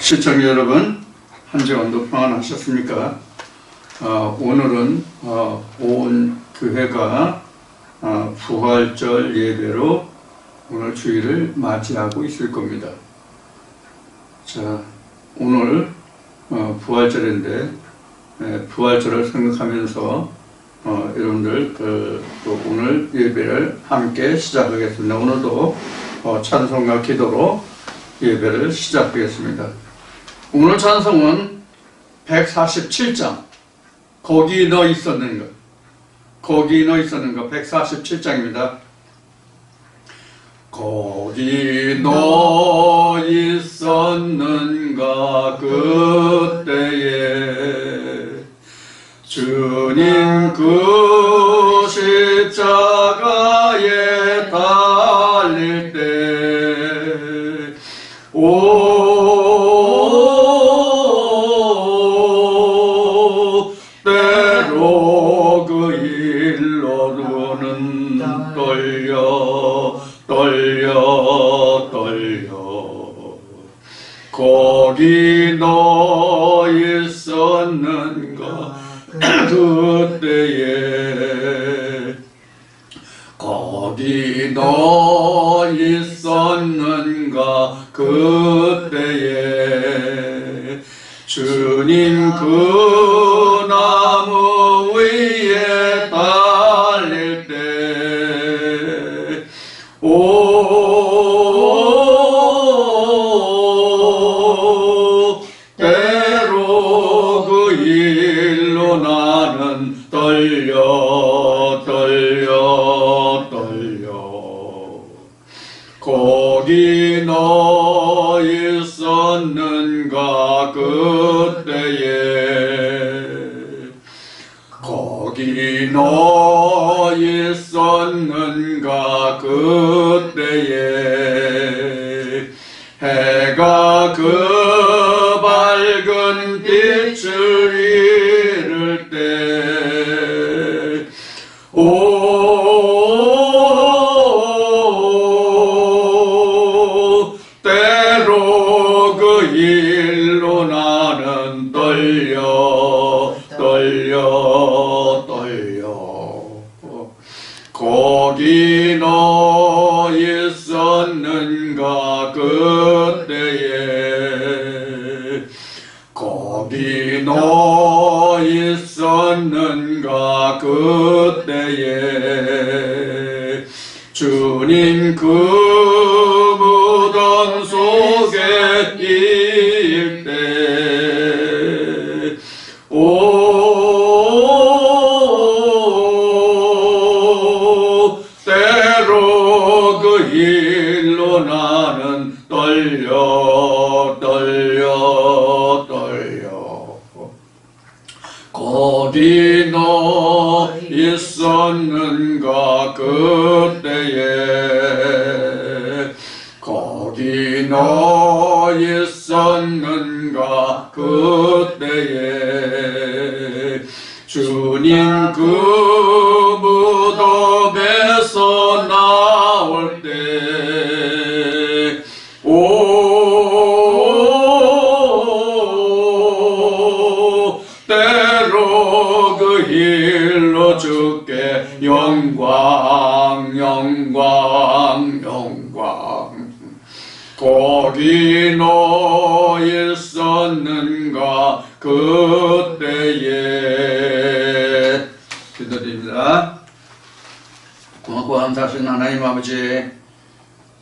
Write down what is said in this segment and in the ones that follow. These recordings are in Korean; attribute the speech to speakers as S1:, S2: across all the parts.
S1: 시청자 여러분, 한 주간도 평안하셨습니까? 오늘은 온 교회가 부활절 예배로 오늘 주일을 맞이하고 있을 겁니다. 자, 오늘 부활절인데 부활절을 생각하면서 여러분들 오늘 예배를 함께 시작하겠습니다. 오늘도 찬송과 기도로 예배를 시작하겠습니다. 오늘 찬송은 147장 거기 너 있었는가, 거기 너 있었는가 147장입니다. 거기 너 있었는가 그때에 주님 그 십자가에 달릴 때 때로 그 일로는 떨려 거기 너 있었는가 그때에 거기 너 있었는가 그때에 주님 그 나무 위에 달릴 때 때로 그 일로 나는 떨려 거기 너 있었는가 그때에 거기 너 있었는가 그때에 해가 그 밝은 빛을 잃을 때 때로 그 일로 나는 떨려 거기 너 있었는가 그때에 거기 너 있었는가 그때에 주님 그 무덤 속에 있을 때 때로 그 일로 나는 떨려 거기 너 있었는가 그때에 거기 너 있었는가 그때에 주님 그 무덤에서 나올 때 때로 그 일로 주께 영광 거기 너 있었는가 그때에 기도드립니다. 고맙고 감사하신 하나님 아버지,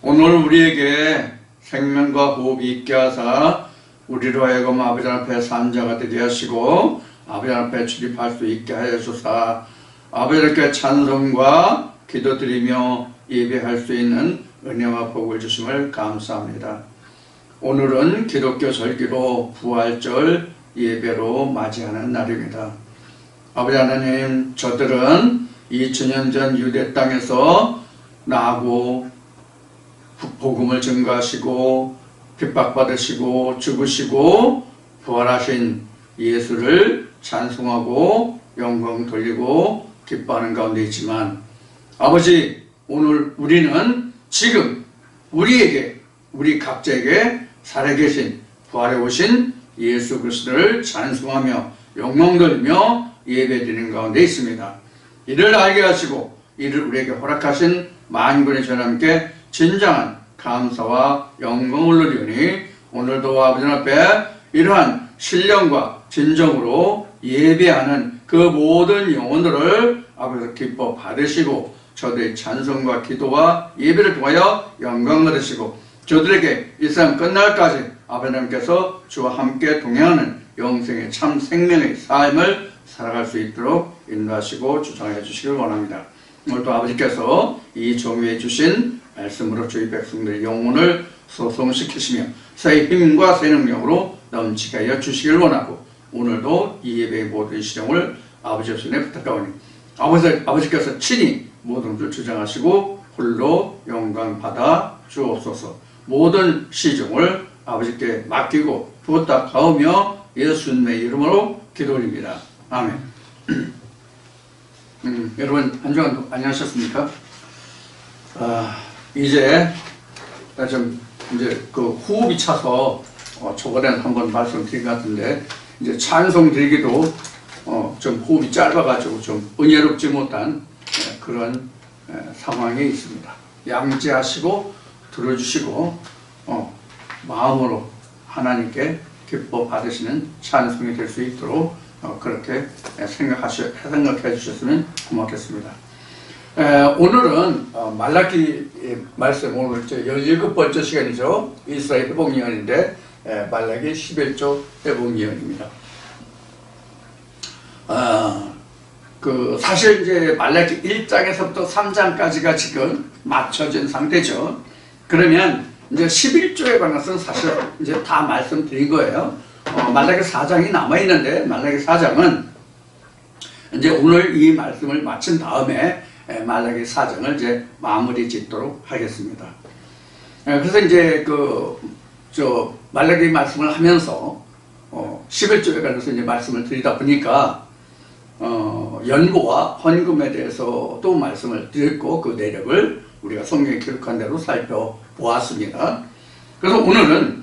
S1: 오늘 우리에게 생명과 호흡이 있게 하사 우리로 하여금 아버지 앞에 산자가 되게 하시고 아버지 앞에 출입할 수 있게 하여주사 아버지께 찬송과 기도드리며 예배할 수 있는 은혜와 복을 주심을 감사합니다. 오늘은 기독교 절기로 부활절 예배로 맞이하는 날입니다. 아버지 하나님, 저들은 2000년 전 유대 땅에서 나고 복음을 증거하시고 핍박받으시고 죽으시고 부활하신 예수를 찬송하고 영광 돌리고 기뻐하는 가운데 있지만, 아버지, 오늘 우리는 지금 우리에게, 우리 각자에게 살아계신 부활해 오신 예수 그리스도를 찬송하며 영광 돌리며 예배드리는 가운데 있습니다. 이를 알게 하시고 이를 우리에게 허락하신 만군의 전함께 진정한 감사와 영광을 올리오니 오늘도 아버지 앞에 이러한 신령과 진정으로 예배하는 그 모든 영혼들을 아버지께서 기뻐 받으시고 저들의 찬송과 기도와 예배를 통하여 영광 받으시고 저들에게 이 삶 끝날까지 아버지 하나님께서 주와 함께 동행하는 영생의 참 생명의 삶을 살아갈 수 있도록 인도하시고 주장해 주시길 원합니다. 오늘도 아버지께서 이 정의해 주신 말씀으로 저희 백성들의 영혼을 소송시키시며 새 힘과 새 능력으로 넘치게 하여 주시길 원하고 오늘도 이 예배의 모든 시정을 아버지 손에 부탁하오니 아버지께서 친히 모든 것을 주장하시고 홀로 영광 받아 주옵소서. 모든 시정을 아버지께 맡기고 부탁하오며 예수님의 이름으로 기도드립니다. 아멘. 여러분 한 주간 안녕하셨습니까? 이제 그 호흡이 차서 저번에 한번 말씀드린 것 같은데 이제 찬송 드리기도 좀 호흡이 짧아가지고 좀 은혜롭지 못한 그런 상황에 있습니다. 양지하시고 들어주시고 마음으로 하나님께 기뻐 받으시는 찬송이 될 수 있도록 그렇게 생각해 주셨으면 고맙겠습니다. 오늘은 말라기 말씀, 오늘 17번째 시간이죠. 이스라엘 회복 예언인데 말라기 11조 회복 예언입니다. 사실 이제 말라기 1장에서부터 3장까지가 지금 맞춰진 상태죠. 그러면 이제 11조에 관해서는 사실 이제 다 말씀드린 거예요. 말라기 4장이 남아있는데 말라기 4장은 이제 오늘 이 말씀을 마친 다음에 말라기 4장을 이제 마무리 짓도록 하겠습니다. 그래서 이제 말라기 말씀을 하면서 11조에 관해서 이제 말씀을 드리다 보니까 연보와 헌금에 대해서도 말씀을 드렸고 그 내력을 우리가 성경에 기록한 대로 살펴보았습니다. 그래서 오늘은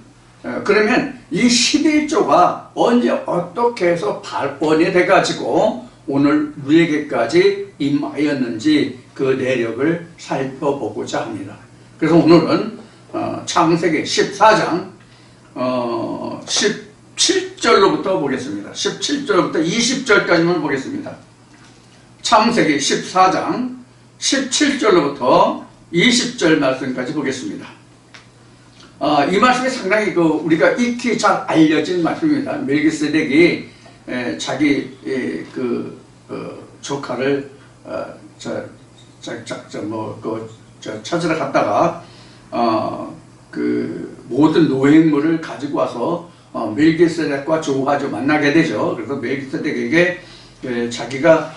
S1: 그러면 이 11조가 언제 어떻게 해서 발본이 돼가지고 오늘 우리에게까지 임하였는지 그 내력을 살펴보고자 합니다. 그래서 오늘은 창세기 14장 17절로부터 보겠습니다. 17절부터 20절까지만 보겠습니다. 창세기 14장 17절로부터 20절 말씀까지 보겠습니다. 이 말씀이 상당히 우리가 익히 잘 알려진 말씀입니다. 멜기세덱이 자기 조카를 찾으러 갔다가 그 모든 노획물을 가지고 와서 멜기세덱과 조우하죠. 만나게 되죠. 그래서 멜기세덱에게 자기가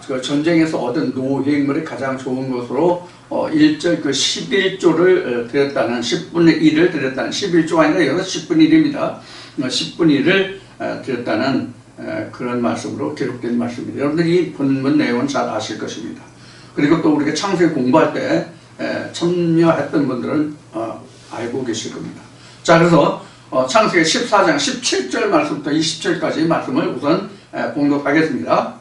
S1: 그 전쟁에서 얻은 노획물이 가장 좋은 것으로 11조를 드렸다는 10분의 1을 드렸다는 11조가 아니라 여기서 10분의 1입니다. 10분의 1을 드렸다는 그런 말씀으로 기록된 말씀입니다. 여러분들이 이 본문 내용은 잘 아실 것입니다. 그리고 또 우리가 창세기 공부할 때 참여했던 분들은 알고 계실 겁니다. 자, 그래서 창세기 14장 17절 말씀부터 20절까지 말씀을 우선 공독하겠습니다.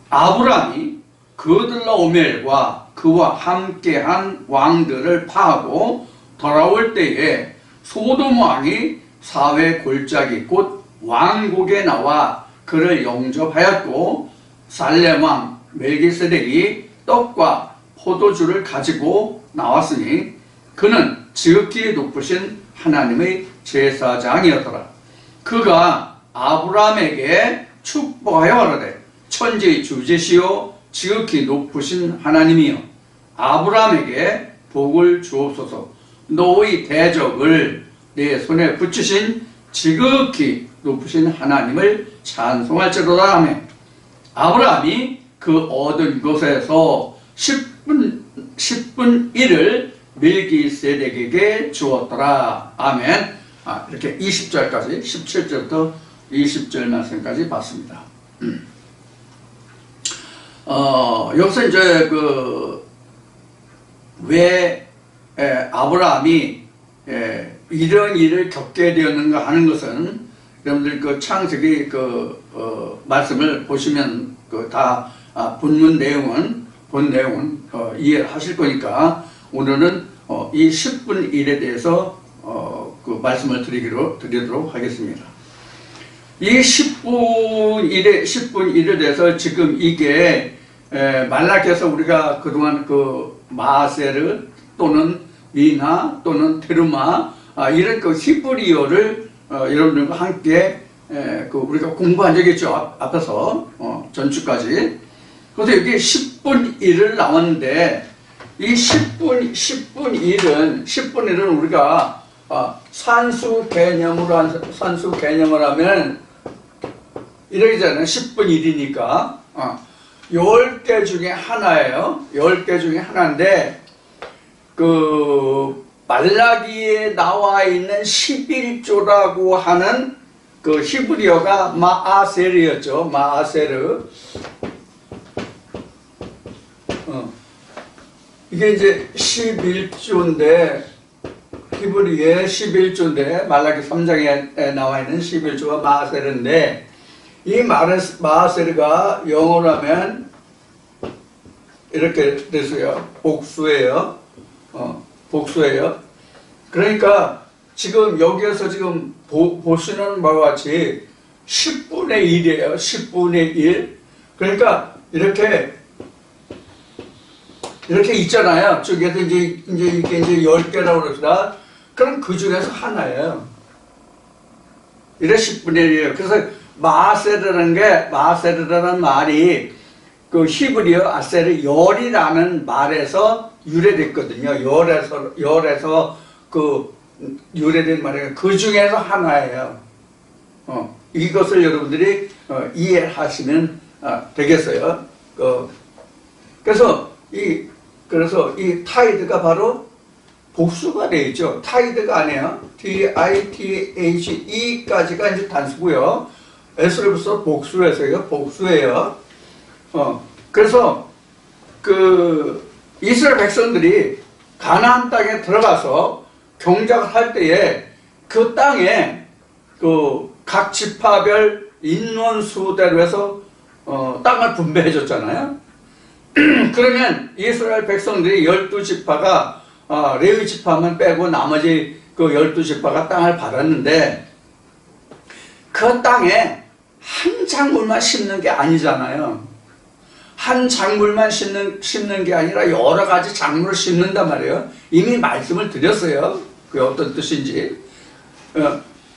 S1: 아브라함이 그들라오멜과 그와 함께한 왕들을 파하고 돌아올 때에 소돔 왕이 사회 골짜기 곧 왕국에 나와 그를 영접하였고 살렘 왕 멜기세덱이 떡과 포도주를 가지고 나왔으니 그는 지극히 높으신 하나님의 제사장이었더라. 그가 아브라함에게 축복하여 가로되 천지의 주제시요 지극히 높으신 하나님이여 아브라함에게 복을 주옵소서. 너의 대적을 내 손에 붙이신 지극히 높으신 하나님을 찬송할지로다 하며 아브라함이 그 얻은 것에서 10분 1을 멜기세덱에게 주었더라. 아멘. 이렇게 20절까지 17절부터 20절 말씀까지 봤습니다. 여기서 이제 왜 아브라함이 이런 일을 겪게 되었는가 하는 것은 여러분들 그 창세기 말씀을 보시면 본문 내용은 이해하실 거니까 오늘은 이 10분 일에 대해서 그 말씀을 드리도록 하겠습니다. 이 10분 일에 대해서 지금 이게 말라기에서 우리가 그동안 그 마아세르 또는 미나 또는 테르마 이런 그 히브리어를 여러분들과 함께 우리가 공부한 적이 있죠. 앞에서 전주까지. 그래서 여기 10분 1을 나왔는데 이 10분 1은 우리가 산수 개념을 하면 이러잖아요. 10분 1이니까 10개 중에 하나예요. 10개 중에 하나인데 그 말라기에 나와 있는 11조라고 하는 그 히브리어가 마아세르였죠. 마아세르. 이게 이제 11조인데 히브리의 11조인데 말라기 3장에 나와 있는 11조가 마아세르인데 이 마아세르가 영어로 하면 이렇게 됐어요. 복수예요. 복수예요. 그러니까 지금 여기에서 지금 보시는 바와 같이 10분의 1이에요. 10분의 1. 그러니까 이렇게 있잖아요. 저기에서 이게 이제 10개라고 그럽시다. 그럼 그 중에서 하나예요. 이래 10분의 1이에요. 그래서 마아세르라는 말이 그 히브리어 아세르 열이라는 말에서 유래됐거든요. 열에서 그 유래된 말이에요. 그 중에서 하나예요. 이것을 여러분들이 이해하시면 되겠어요. 그래서 이 타이드가 바로 복수가 되어 있죠. 타이드가 아니에요. TITHE까지가 이제 단수고요. S를 붙여 복수해서요. 복수예요. 그래서 그 이스라엘 백성들이 가나안 땅에 들어가서 경작을 할 때에 그 땅에 그 각 지파별 인원수대로 해서 땅을 분배해 줬잖아요. 그러면 이스라엘 백성들이 12지파가 레위 지파만 빼고 나머지 그 12지파가 땅을 받았는데 그 땅에 한 작물만 심는 게 아니잖아요. 한 작물만 심는 게 아니라 여러 가지 작물을 심는단 말이에요. 이미 말씀을 드렸어요. 그게 어떤 뜻인지.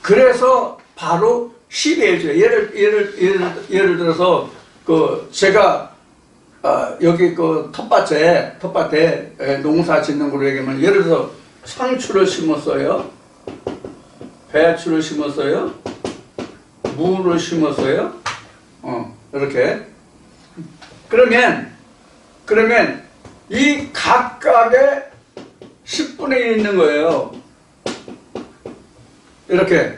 S1: 그래서 바로 12일 주 예를 들어서 그 제가 여기 그 텃밭에 농사 짓는 걸로 얘기하면 예를 들어서 상추를 심었어요. 배추를 심었어요. 무를 심었어요. 이렇게. 그러면 이 각각의 10분의 1 있는 거예요. 이렇게.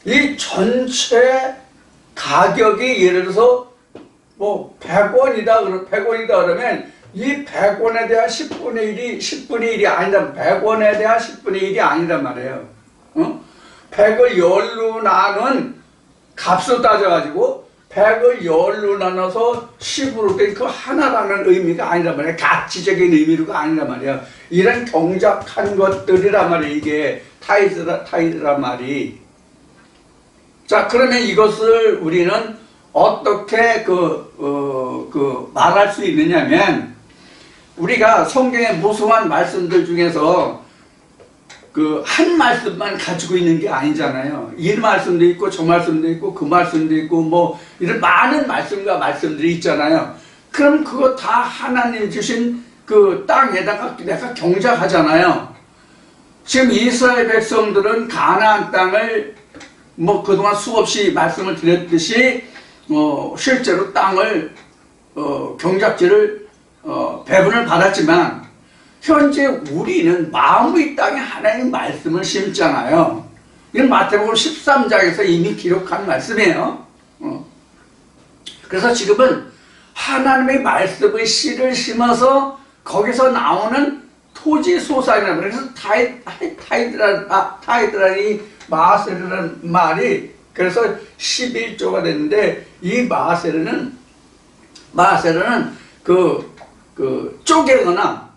S1: 이 전체 가격이 예를 들어서 뭐 100원이다 그러면 이 100원에 대한 10분의 1이 아니다. 100원에 대한 10분의 1이 아니란 말이에요. 100을 10로 나눈 값을 따져가지고 100을 10로 나눠서 10으로 된 그 하나라는 의미가 아니란 말이에요. 가치적인 의미가 아니란 말이에요. 이런 경작한 것들이란 말이에요. 이게 타이드란 말이. 자, 그러면 이것을 우리는 어떻게 말할 수 있느냐면, 우리가 성경의 무수한 말씀들 중에서 한 말씀만 가지고 있는 게 아니잖아요. 이 말씀도 있고, 저 말씀도 있고, 그 말씀도 있고, 뭐, 이런 많은 말씀들이 있잖아요. 그럼 그거 다 하나님 주신 그 땅에다가 내가 경작하잖아요. 지금 이스라엘 백성들은 가나안 땅을 뭐 그동안 수없이 말씀을 드렸듯이 실제로 땅을 경작지를 배분을 받았지만 현재 우리는 마음의 땅에 하나님 말씀을 심잖아요. 이건 마태복음 13장에서 이미 기록한 말씀이에요. 그래서 지금은 하나님의 말씀의 씨를 심어서 거기서 나오는 토지 소상이라 그래서 타이드라니 마세르라는 말이 그래서 11조가 됐는데 이 마세르는 쪼개거나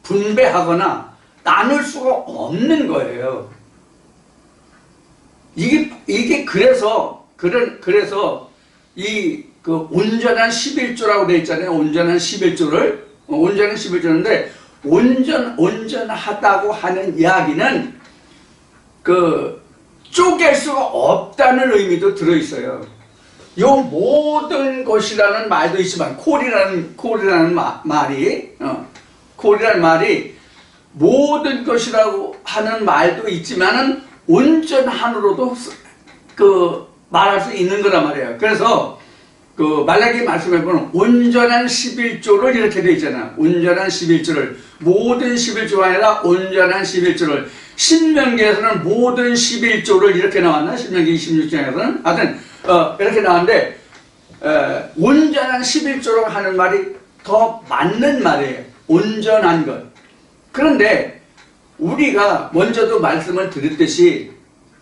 S1: 분배하거나 나눌 수가 없는 거예요. 이게 그래서 이 온전한 11조라고 되어 있잖아요. 온전한 11조인데 온전하다고 하는 이야기는 쪼갤 수가 없다는 의미도 들어있어요. 요 모든 것이라는 말도 있지만 콜이라는 말이 모든 것이라고 하는 말도 있지만은 온전한으로도 말할 수 있는 거란 말이에요. 그래서 말라기 말씀해 보면 온전한 11조를 이렇게 되어 있잖아요. 온전한 11조를 모든 11조가 아니라 온전한 11조를 신명기에서는 모든 11조를 이렇게 나왔나? 신명기 26장에서는 하여튼 이렇게 나왔는데 온전한 11조라고 하는 말이 더 맞는 말이에요. 온전한 것. 그런데 우리가 먼저도 말씀을 드렸듯이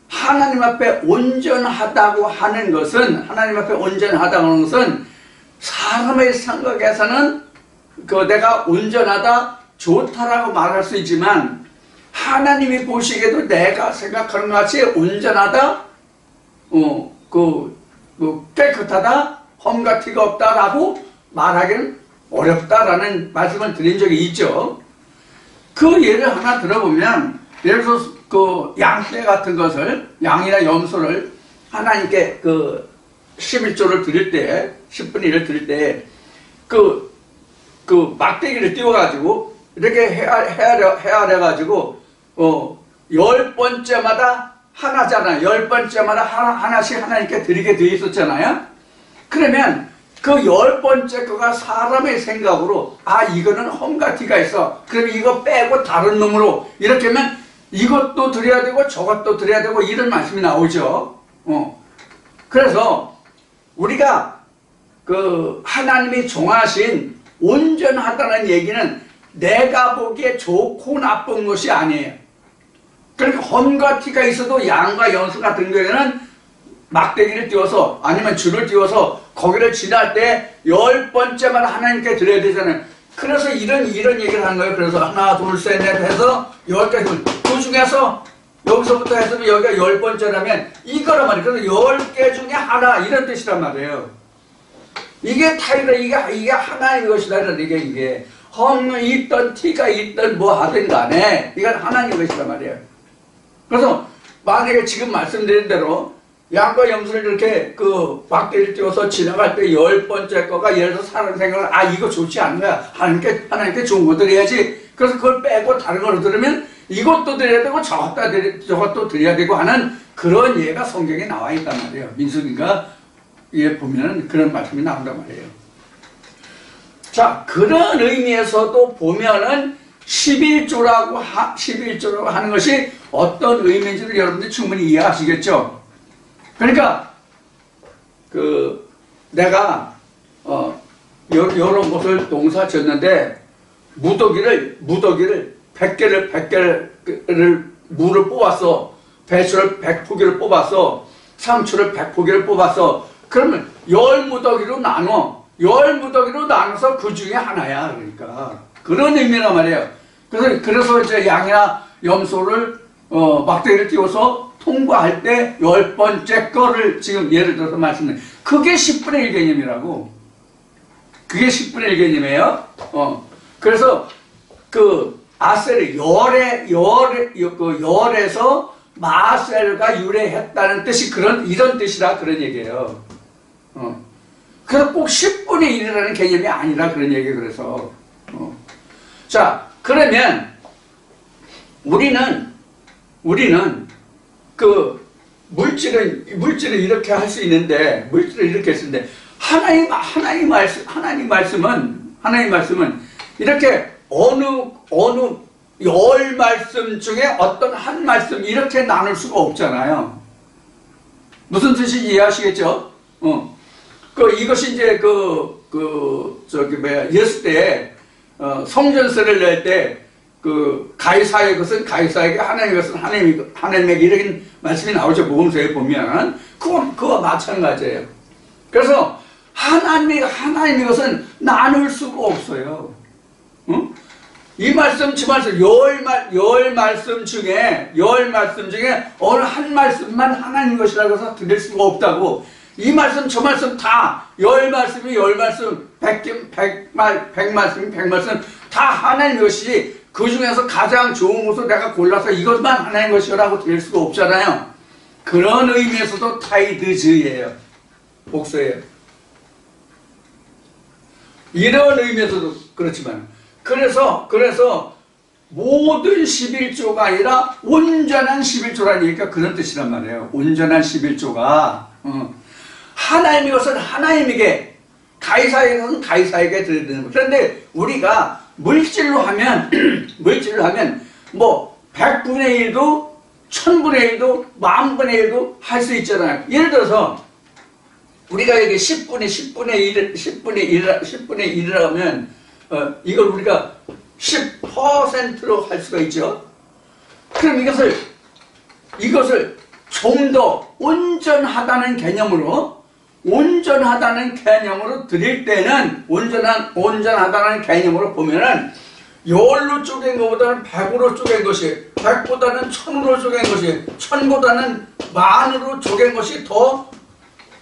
S1: 하나님 앞에 온전하다고 하는 것은 사람의 생각에서는 내가 온전하다, 좋다라고 말할 수 있지만 하나님이 보시기에도 내가 생각하는 것 같이 온전하다, 깨끗하다, 험과 티가 없다라고 말하기는 어렵다라는 말씀을 드린 적이 있죠. 그 예를 하나 들어보면 예를 들어서 양떼 같은 것을 양이나 염소를 하나님께 11조를 드릴 때 10분의 1을 드릴 때 막대기를 띄워가지고 이렇게 헤아려가지고 10번째마다 하나잖아요. 10번째마다 하나씩 하나님께 드리게 되어 있었잖아요. 그러면 그 10번째 거가 사람의 생각으로 이거는 험과 티가 있어. 그럼 이거 빼고 다른 놈으로 이렇게 하면 이것도 드려야 되고 저것도 드려야 되고 이런 말씀이 나오죠. 그래서 우리가 하나님이 정하신 온전하다는 얘기는 내가 보기에 좋고 나쁜 것이 아니에요. 그러니까 험과 티가 있어도 양과 염소 같은 경우에는 막대기를 띄워서 아니면 줄을 띄워서 거기를 지날 때 10번째만 하나님께 드려야 되잖아요. 그래서 이런 얘기를 하는 거예요. 그래서 하나, 둘, 셋, 넷 해서 10개, 그 중에서 여기서부터 해서 여기가 10번째라면 이거란 말이에요. 그래서 10개 중에 하나 이런 뜻이란 말이에요. 이게 타이다, 이게 하나의 것이다. 이게 험이 있던 티가 있던 뭐 하든 간에 이건 하나의 것이란 말이에요. 그래서 만약에 지금 말씀드린 대로 양과 염소를 이렇게 막대기를 띄워서 지나갈 때 10번째 거가 예를 들어서 사람 생각을 이거 좋지 않은 거야. 하나님께 좋은 거 드려야지. 그래서 그걸 빼고 다른 걸로 들으면 이것도 드려야 되고 저것도 드려야 되고 하는 그런 예가 성경에 나와 있단 말이에요. 민수기가 보면은 그런 말씀이 나온단 말이에요. 자, 그런 의미에서도 보면은 11조라고 하는 것이 어떤 의미인지를 여러분들이 충분히 이해하시겠죠? 그러니까 내가 여러 곳을 농사 지었는데 무더기를 100개를 무를 뽑았어. 배추를 100포기를 뽑았어. 상추를 100포기를 뽑았어. 그러면 10무더기로 나눠서 그 중에 하나야. 그러니까 그런 의미란 말이에요. 그래서 이제 양이나 염소를 막대기를 띄워서 통과할 때 10번째 거를 지금 예를 들어서 말씀드려요. 그게 10분의 1 개념이라고. 그게 10분의 1 개념이에요. 그래서 아셀이 열에서 마셀가 유래했다는 뜻이 이런 뜻이라 그런 얘기예요. 그래서 꼭 10분의 1이라는 개념이 아니라 그런 얘기예요. 그래서 자, 그러면 우리는 물질을 이렇게 할 수 있는데, 물질을 이렇게 쓰는데, 하나님 말씀은 이렇게 어느 10말씀 중에 어떤 한 말씀 이렇게 나눌 수가 없잖아요. 무슨 뜻인지 이해하시겠죠? 이것이 이제 예수 때, 성전세를 낼 때, 그 가이사의 것은 가이사에게, 하나님의 것은 하나님에게, 이런 말씀이 나오죠. 복음서에 보면 그와 마찬가지예요. 그래서 하나님의 것은 나눌 수가 없어요. 응? 이 말씀, 저 말씀, 열 말씀 중에 어느 한 말씀만 하나님 것이라고 해서 드릴 수가 없다고. 이 말씀, 저 말씀 다, 열 말씀이 열 말씀, 백 말씀 다 하나님 것이지, 그 중에서 가장 좋은 것을 내가 골라서 이것만 하나님 것이라고 드릴 수가 없잖아요. 그런 의미에서도 타이드즈예요. 복수예요. 이런 의미에서도 그렇지만, 그래서 모든 11조가 아니라 온전한 11조라는 얘기가 그런 뜻이란 말이에요. 온전한 11조가 하나님의 것은 하나님에게, 가이사의 것은 가이사에게 드리는 것. 그런데 우리가 물질로 하면 뭐 100분의 1도 1000분의 1도 10,000분의 1도 할 수 있잖아요. 예를 들어서 우리가 여기 10분의 1이라면 이걸 우리가 10%로 할 수가 있죠. 그럼 이것을 좀 더 온전하다는 개념으로 드릴 때는, 온전하다는 개념으로 보면은, 10로 쪼갠 것보다는 100으로 쪼갠 것이, 100보다는 1000으로 쪼갠 것이, 1000보다는 10,000으로 쪼갠 것이 더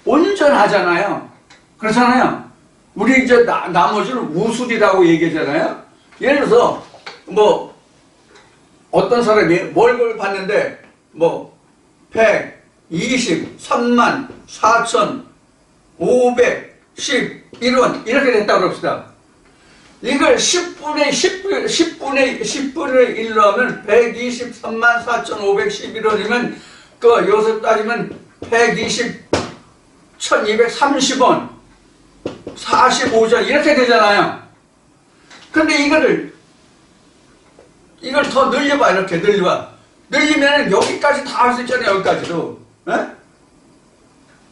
S1: 온전하잖아요. 그렇잖아요. 우리 이제 나머지를 우술이라고 얘기하잖아요. 예를 들어서 뭐 어떤 사람이 월급을 받는데 뭐 123만 4,511원 이렇게 됐다고 합시다. 이걸 10분의 1로 하면 123만 4,511원이면 그 요새 따지면 1230원 45전 이렇게 되잖아요. 근데 이걸 더 늘려봐. 이렇게 늘리면 여기까지 다 할 수 있잖아요. 여기까지도. 에?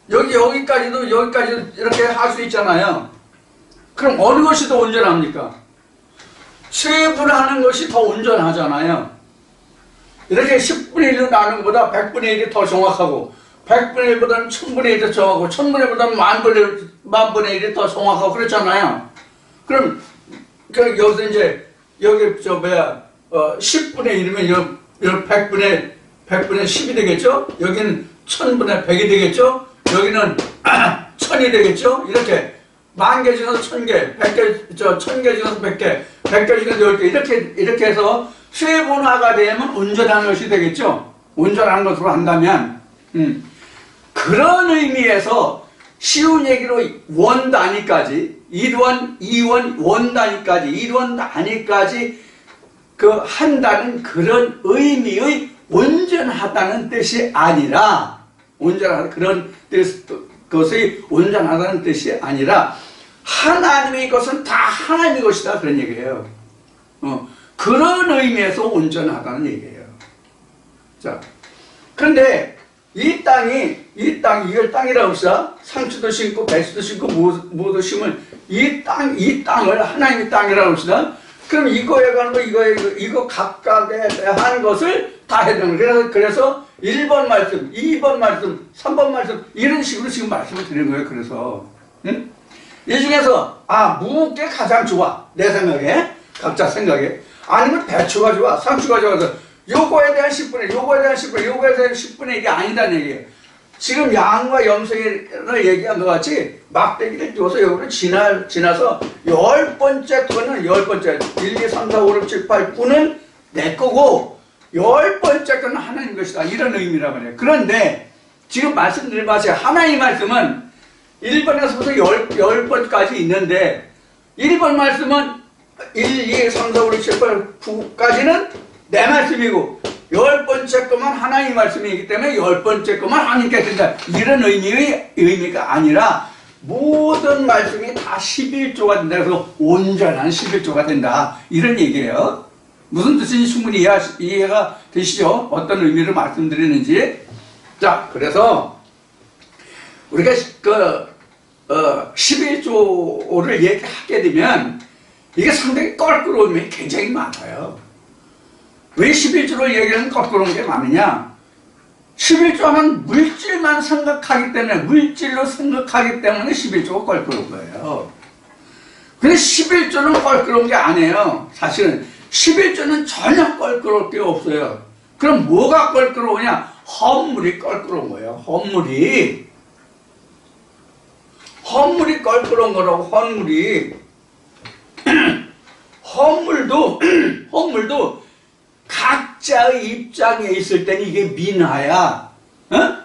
S1: 여기까지도 이렇게 할 수 있잖아요. 그럼 어느 것이 더 온전합니까? 세분하는 것이 더 온전하잖아요. 이렇게 10분의 1로 나누는 것보다 100분의 1이 더 정확하고, 100분의 1보다는 1000분의 1이 더 정확하고, 1000분의 1보다는 10,000분의 1이 더 정확하고 그렇잖아요. 그럼 여기서 이제 여기 10분의 1이면 여기 100분의 10이 되겠죠? 여기는 1000분의 100이 되겠죠? 여기는 1000이 되겠죠? 이렇게 10,000개 중에서 1000개, 1000개 중에서 100개, 100개 중에서 10개 이렇게 해서 세분화가 되면 온전한 것이 되겠죠? 온전한 것으로 한다면 그런 의미에서 쉬운 얘기로 원 단위까지, 1원, 2원, 원 단위까지, 1원 단위까지 한다는 그런 의미의 온전하다는 뜻이 아니라, 그런 것의 온전하다는 뜻이 아니라, 하나님의 것은 다 하나님의 것이다. 그런 얘기예요. 그런 의미에서 온전하다는 얘기예요. 자, 그런데 이걸 땅이라고 합시다. 상추도 심고 배수도 심고 무도 심은 이 땅을 하나님의 땅이라고 합시다. 그럼 이거에 관한 거, 이거 각각에 대한 것을 다 해주는 거예요. 그래서 1번 말씀, 2번 말씀, 3번 말씀, 이런 식으로 지금 말씀을 드리는 거예요. 그래서, 이 중에서, 무게 가장 좋아. 내 생각에, 각자 생각에. 아니면 배추가 좋아, 상추가 좋아서, 요거에 대한 10분의, 요거에 대한 10분의, 요거에 대한 10분의 1이 아니다는 얘기예요. 지금 양과 염색을 얘기한 것 같이 막대기를 띄워서 여기를 지나서 10번째 거는 10번째 1, 2, 3, 4, 5, 6, 7, 8, 9는 내 거고 10번째 거는 하나님 것이다. 이런 의미란 말이에요. 그런데 지금 말씀드린 것이 하나님 말씀은 1번에서부터 10번까지 있는데 1번 말씀은 1, 2, 3, 4, 5, 6, 7, 8, 9까지는 내 말씀이고 10번째 것만 하나님 말씀이기 때문에 10번째 것만 하나님께 된다. 이런 의미가 아니라 모든 말씀이 다 11조가 된다. 그래서 온전한 11조가 된다. 이런 얘기예요. 무슨 뜻인지 충분히 이해가 되시죠? 어떤 의미를 말씀드리는지. 자, 그래서 우리가 11조를 얘기하게 되면 이게 상당히 껄끄러운 면이 굉장히 많아요. 왜 11조를 얘기하면 거꾸로운 게 많으냐? 11조 하면 물질만 생각하기 때문에, 물질로 생각하기 때문에 11조가 껄끄러운 거예요. 근데 11조는 껄끄러운 게 아니에요. 사실은 11조는 전혀 껄끄러울 게 없어요. 그럼 뭐가 껄끄러우냐? 헌물이 껄끄러운 거예요. 헌물이 껄끄러운 거라고. 헌물도 각자의 입장에 있을 때는 이게 민하야. 어?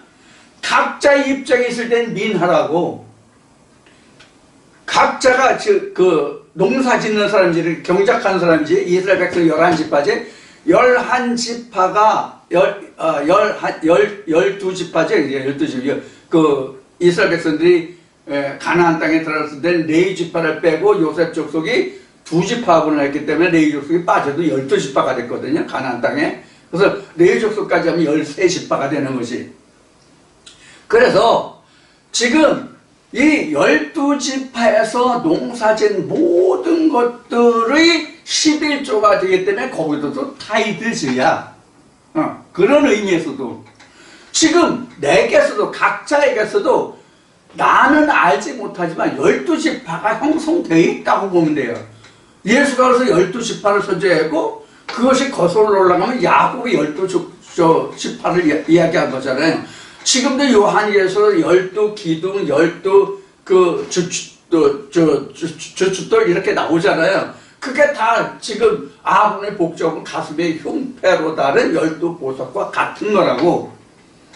S1: 각자의 입장에 있을 때는 민하라고. 각자가 그 농사 짓는 사람인지 경작하는 사람인지 이스라엘 백성 11지파지 11지파가 12지파죠. 12지파. 그 이스라엘 백성들이 가나안 땅에 들어갔을 때 레위 지파를 빼고 요셉 족속이 2지파분을 했기 때문에 레위 족속이 빠져도 12지파가 됐거든요. 가나안 땅에. 그래서 레위 족속까지 하면 13지파가 되는 것이. 그래서 지금 이 12지파에서 농사진 모든 것들의 11조가 되기 때문에 거기도 타이드즈야. 그런 의미에서도 지금 내게서도 각자에게서도 나는 알지 못하지만 12지파가 형성되어 있다고 보면 돼요. 예수가 그래서 12지파를 선제하고 그것이 거슬러 올라가면 야곱이 12지파를 이야기한 거잖아요. 지금도 요한계에서 12기둥, 12주춧돌 이렇게 나오잖아요. 그게 다 지금 아론의 복적은 가슴에 흉패로 다른 12보석과 같은 거라고.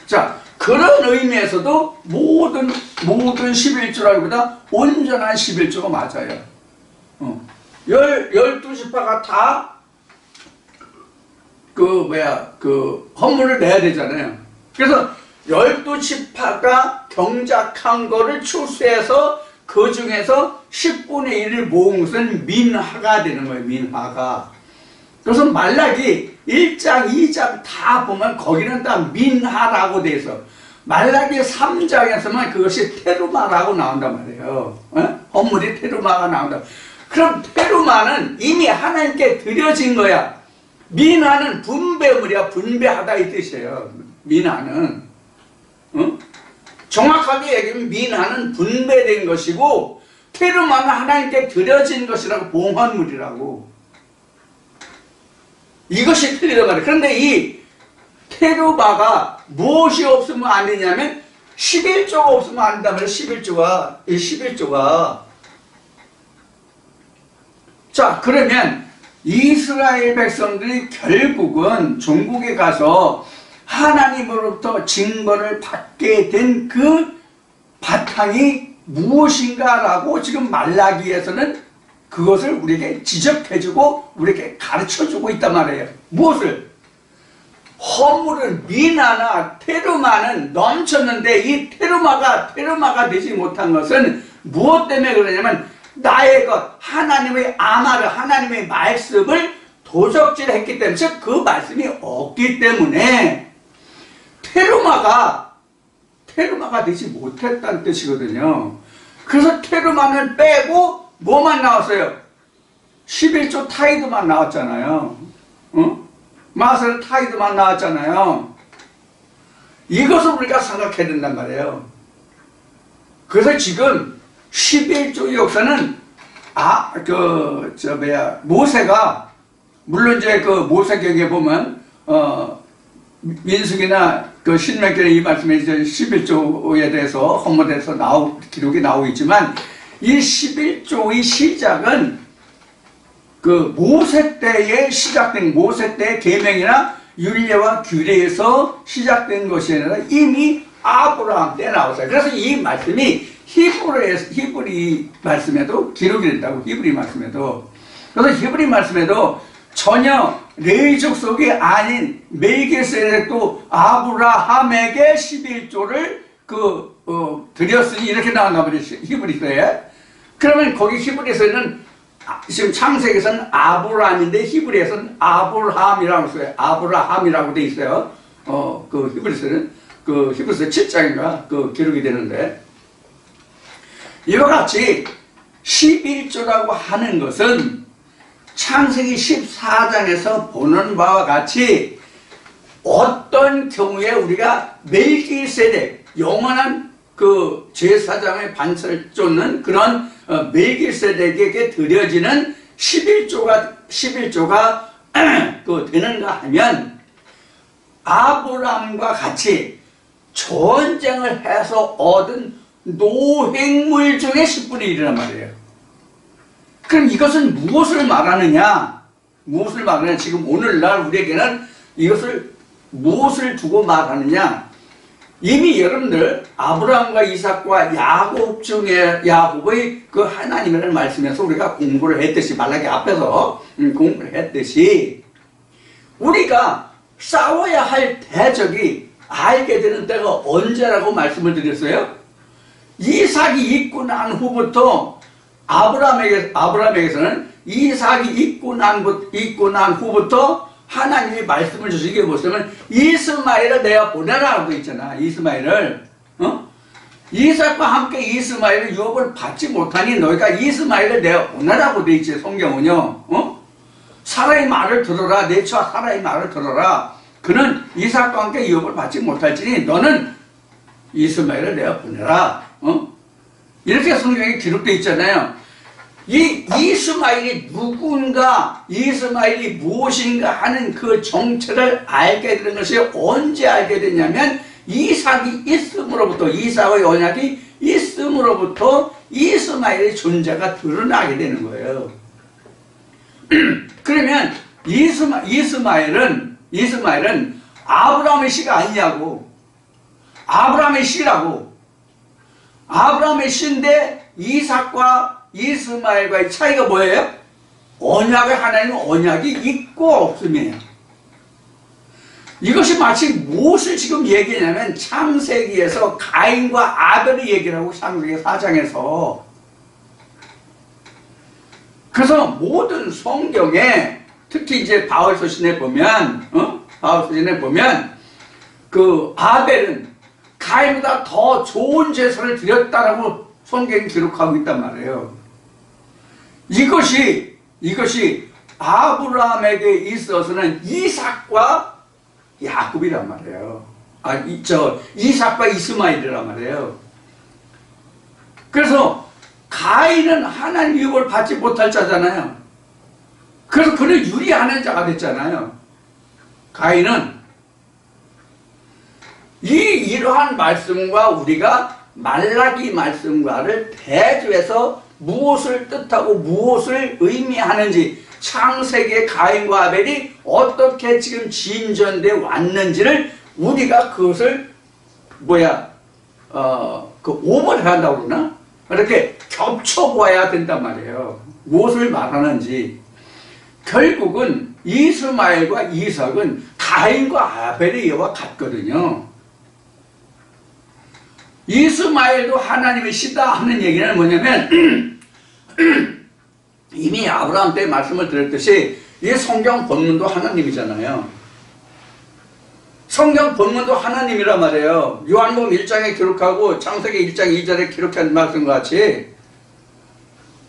S1: 자, 그런 의미에서도 모든 11조라기보다 온전한 11조가 맞아요. 12지파가 다 헌물을 내야 되잖아요. 그래서 12지파가 경작한 거를 추수해서 그 중에서 10분의 1을 모은 것은 민하가 되는 거예요. 민하가. 그래서 말라기 1장, 2장 다 보면 거기는 다 민하라고 돼 있어. 말라기 3장에서만 그것이 테루마라고 나온단 말이에요. 헌물이 테루마가 나온다. 그럼 테루마는 이미 하나님께 드려진 거야. 민하는 분배물이야. 분배하다 이 뜻이에요. 민하는. 정확하게 얘기하면 민하는 분배된 것이고 테루마는 하나님께 드려진 것이라고. 봉헌물이라고. 이것이 틀리단 말이에요. 그런데 이 테루마가 무엇이 없으면 안 되냐면 11조가 없으면 안 된단 말이에요. 11조가. 자, 그러면 이스라엘 백성들이 결국은 종국에 가서 하나님으로부터 징벌을 받게 된 그 바탕이 무엇인가라고 지금 말라기에서는 그것을 우리에게 지적해주고 우리에게 가르쳐주고 있단 말이에요. 무엇을? 헌물은 민하나 테루마는 넘쳤는데 이 테루마가 되지 못한 것은 무엇 때문에 그러냐면 나의 것, 하나님의 아마르, 하나님의 말씀을 도적질했기 때문에, 즉 그 말씀이 없기 때문에 테루마가 되지 못했다는 뜻이거든요. 그래서 테루마는 빼고 뭐만 나왔어요? 11조 타이드만 나왔잖아요. 마설 타이드만 나왔잖아요. 이것을 우리가 생각해야 된단 말이에요. 그래서 지금 11조 역사는 모세가 물론 이제 그 모세경에 보면 민수기나 그 신명기에 이 말씀에 이제 11조에 대해서 헌물에서 기록이 나오고 있지만 이 11조의 시작은 그 모세 때에 시작된 모세 때의 계명이나 율례와 규례에서 시작된 것이 아니라 이미 아브라함 때 나왔어요. 그래서 이 말씀이 히브리 말씀에도 기록이 된다고. 히브리 말씀에도. 그래서 히브리 말씀에도 전혀 레위 족속이 아닌 멜기세덱도 아브라함에게 11조를 드렸으니 이렇게 나왔나 보죠. 히브리서에. 그러면 거기 히브리서에는 지금 창세기에서는 아브라함인데 히브리에서는 아브라함이라고 써요. 아브라함이라고 돼 있어요. 그 히브리서는 그 히브리서 7장인가 그 기록이 되는데 이와 같이 11조라고 하는 것은 창세기 14장에서 보는 바와 같이 어떤 경우에 우리가 멜기세덱, 영원한 그 제사장의 반차를 쫓는 그런 멜기세덱에게 드려지는 11조가 그 되는가 하면 아브라함과 같이 전쟁을 해서 얻은 노획물 중에 10분의 1이란 말이에요. 그럼 이것은 무엇을 말하느냐? 무엇을 말하느냐? 지금 오늘날 우리에게는 이것을 무엇을 두고 말하느냐? 이미 여러분들 아브라함과 이삭과 야곱 중에 야곱의 그 하나님이라는 말씀에서 우리가 공부를 했듯이 말라기 앞에서 공부를 했듯이 우리가 싸워야 할 대적이 알게 되는 때가 언제라고 말씀을 드렸어요? 이삭이 있고 난 후부터 아브라함에게서는 이삭이 있고 난 후부터 하나님이 말씀을 주시게 보시면 이스마엘을 내가 보내라고 있잖아. 이스마엘을 이삭과 함께 이스마엘을 유업을 받지 못하니 너희가 이스마엘을 내가 보내라고 돼 있지. 성경은요. 사라의 말을 들어라. 내 처와 사라의 말을 들어라. 그는 이삭과 함께 유업을 받지 못할지니 너는 이스마엘을 내가 보내라. 이렇게 성경에 기록되어 있잖아요. 이 이스마엘이 누군가, 이스마엘이 무엇인가 하는 그 정체를 알게 되는 것이 언제 알게 됐냐면 이삭이 있음으로부터, 이삭의 언약이 있음으로부터 이스마엘의 존재가 드러나게 되는 거예요. 그러면 이스마엘은 아브라함의 씨가 아니냐고. 아브라함의 씨라고. 아브라함의 씨인데 이삭과 이스마엘과의 차이가 뭐예요? 언약의 하나님은 언약이 있고 없음이에요. 이것이 마치 무엇을 지금 얘기하냐면 창세기에서 가인과 아벨의 얘기를 하고 창세기 4장에서. 그래서 모든 성경에 특히 이제 바울서신에 보면 그 아벨은 가인보다 더 좋은 제사를 드렸다라고 성경이 기록하고 있단 말이에요. 이것이 아브라함에게 있어서는 이삭과 야곱이란 말이에요. 이삭과 이스마엘이란 말이에요. 그래서 가인은 하나님 유업을 받지 못할 자잖아요. 그래서 그를 유리하는 자가 됐잖아요. 가인은 이러한 말씀과 우리가 말라기 말씀과를 대조해서 무엇을 뜻하고 무엇을 의미하는지 창세기의 가인과 아벨이 어떻게 지금 진전돼 왔는지를 우리가 그것을 오버를 한다고 그러나? 이렇게 겹쳐보아야 된단 말이에요. 무엇을 말하는지. 결국은 이스마엘과 이삭은 가인과 아벨의 이와 같거든요. 이스마엘도 하나님의 씨다 하는 얘기는 뭐냐면 이미 아브라함 때 말씀을 드렸듯이 이 성경 본문도 하나님이잖아요. 성경 본문도 하나님이란 말이에요. 요한복음 1장에 기록하고 창세기 1장 2절에 기록한 말씀과 같이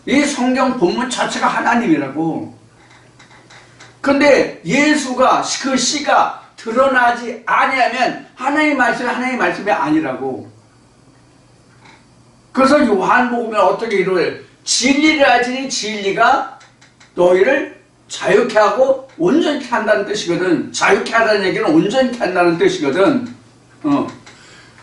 S1: 이 성경 본문 자체가 하나님이라고. 근데 예수가 그 씨가 드러나지 아니하면 하나님의 말씀이 아니라고. 그래서 요한복음에 어떻게 이루어요? 진리를 알지니 진리가 너희를 자유케 하고 온전케 한다는 뜻이거든. 자유케 하다는 얘기는 온전케 한다는 뜻이거든.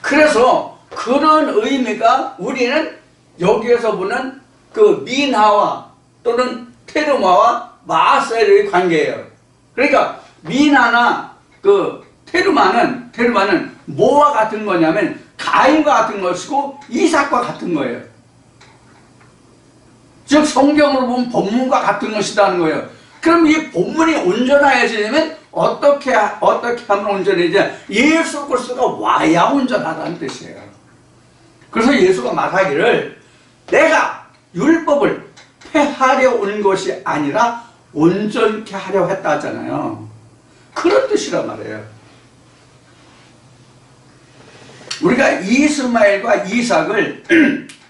S1: 그래서 그런 의미가 우리는 여기에서 보는 그 미나와 또는 테르마와 마셀의 관계예요. 그러니까 미나나 그 테르마는 뭐와 같은 거냐면 가인과 같은 것이고 이삭과 같은 거예요. 즉 성경으로 보면 본문과 같은 것이라는 거예요. 그럼 이 본문이 온전해지려면 어떻게 하면 온전해지냐? 예수 그리스도가 와야 온전하다는 뜻이에요. 그래서 예수가 말하기를 내가 율법을 폐하려 온 것이 아니라 온전케 하려 했다 하잖아요. 그런 뜻이란 말이에요. 우리가 이스마엘과 이삭을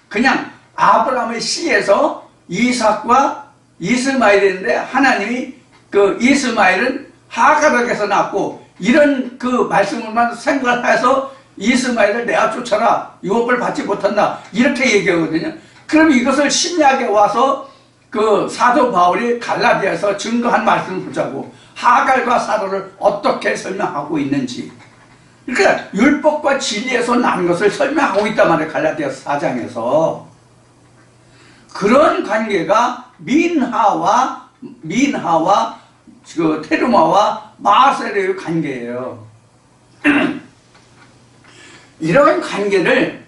S1: 그냥 아브라함의 씨에서 이삭과 이스마엘인데 하나님이 그 이스마엘은 하가락에서 낳고 이런 그 말씀을만 생각을 해서 이스마엘을 내가 쫓아라 유업을 받지 못한다 이렇게 얘기하거든요. 그럼 이것을 신약에 와서 그 사도 바울이 갈라디아에서 증거한 말씀을 보자고 하갈과 사도를 어떻게 설명하고 있는지. 그러니까 율법과 진리에서 난 것을 설명하고 있단 말이에요. 갈라디아서 4장에서. 그런 관계가 민하와 그 테르마와 마셀의 관계예요. 이런 관계를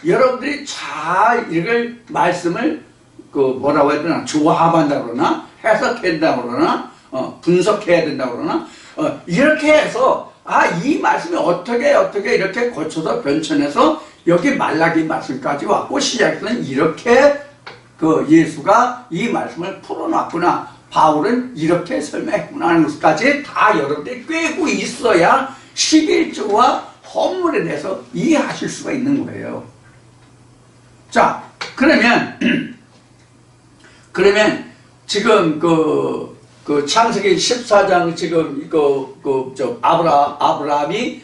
S1: 여러분들이 잘 이걸 말씀을 그 뭐라고 해야 되나 조합한다 그러나 해석한다 그러나 분석해야 된다 그러나 이렇게 해서 이 말씀이 어떻게 이렇게 고쳐서 변천해서 여기 말라기 말씀까지 왔고 시작에서는 이렇게 그 예수가 이 말씀을 풀어놨구나 바울은 이렇게 설명했구나 하는 것까지 다 여러분들이 꿰고 있어야 11조와 헌물에 대해서 이해하실 수가 있는 거예요. 자, 그러면 지금 그 창세기 14장 지금 아브라함이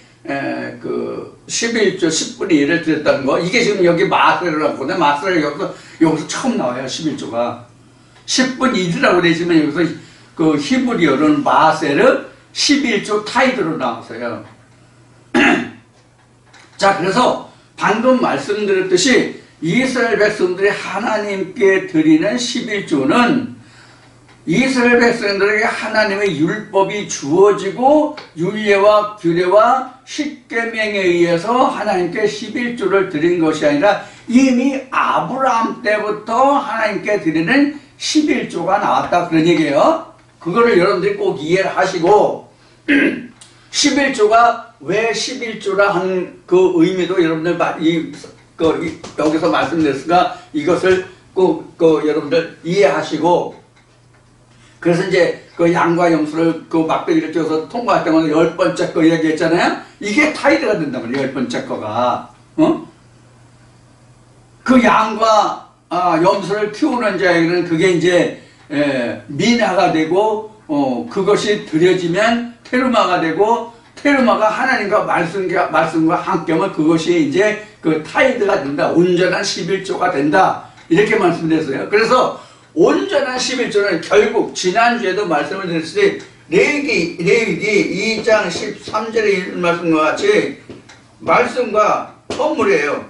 S1: 그 11조 10분의 1을 드렸다는 거 이게 지금 여기 마세르라고 하거든요. 마세르 여기서 처음 나와요. 11조가 10분의 1이라고 되지만 여기서 그 히브리어로는 마세르 11조 타이드로 나왔어요. 자, 그래서 방금 말씀드렸듯이 이스라엘 백성들이 하나님께 드리는 11조는 이스라엘 백성들에게 하나님의 율법이 주어지고 율례와 규례와 십계명에 의해서 하나님께 11조를 드린 것이 아니라 이미 아브라함 때부터 하나님께 드리는 11조가 나왔다 그런 얘기예요. 그거를 여러분들이 꼭 이해를 하시고 11조가 왜 11조라 하는 그 의미도 여러분들 여기서 말씀드렸으니까 이것을 꼭 여러분들 이해하시고 그래서 이제 그 양과 염소를 그 막대기를 쪄서 통과할 때마다 10번째 거 얘기했잖아요. 이게 타이드가 된단 말이에요. 10번째 거가 그 양과 염소를 키우는 자에게는 그게 이제 민하가 되고 그것이 드려지면 테르마가 되고 테르마가 하나님과 말씀과 함께하면 그것이 이제 그 타이드가 된다. 온전한 11조가 된다. 이렇게 말씀드렸어요. 그래서 온전한 11조는 결국 지난주에도 말씀을 드렸으니 레위기 2장 13절에 있는 말씀과 같이 말씀과 헌물이에요.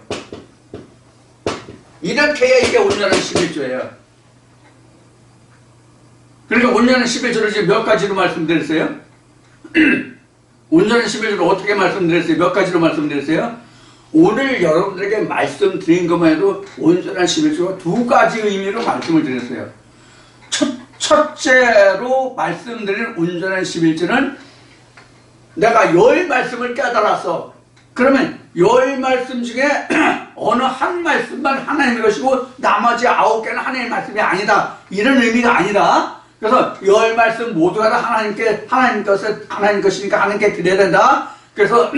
S1: 이렇게 해야 이게 온전한 11조예요. 그러니까 온전한 11조를 지금 몇 가지로 말씀드렸어요? 온전한 11조를 어떻게 말씀드렸어요? 몇 가지로 말씀드렸어요? 오늘 여러분들에게 말씀드린 것만 해도 온전한 11조가 두 가지 의미로 말씀을 드렸어요. 첫째로 말씀드린 온전한 11조는 내가 10말씀을 깨달았어. 그러면 10말씀 중에 어느 한 말씀만 하나님의 것이고 나머지 9개는 하나님의 말씀이 아니다. 이런 의미가 아니라 그래서 10말씀 모두가 다 하나님 것이니까 하나님께 드려야 된다. 그래서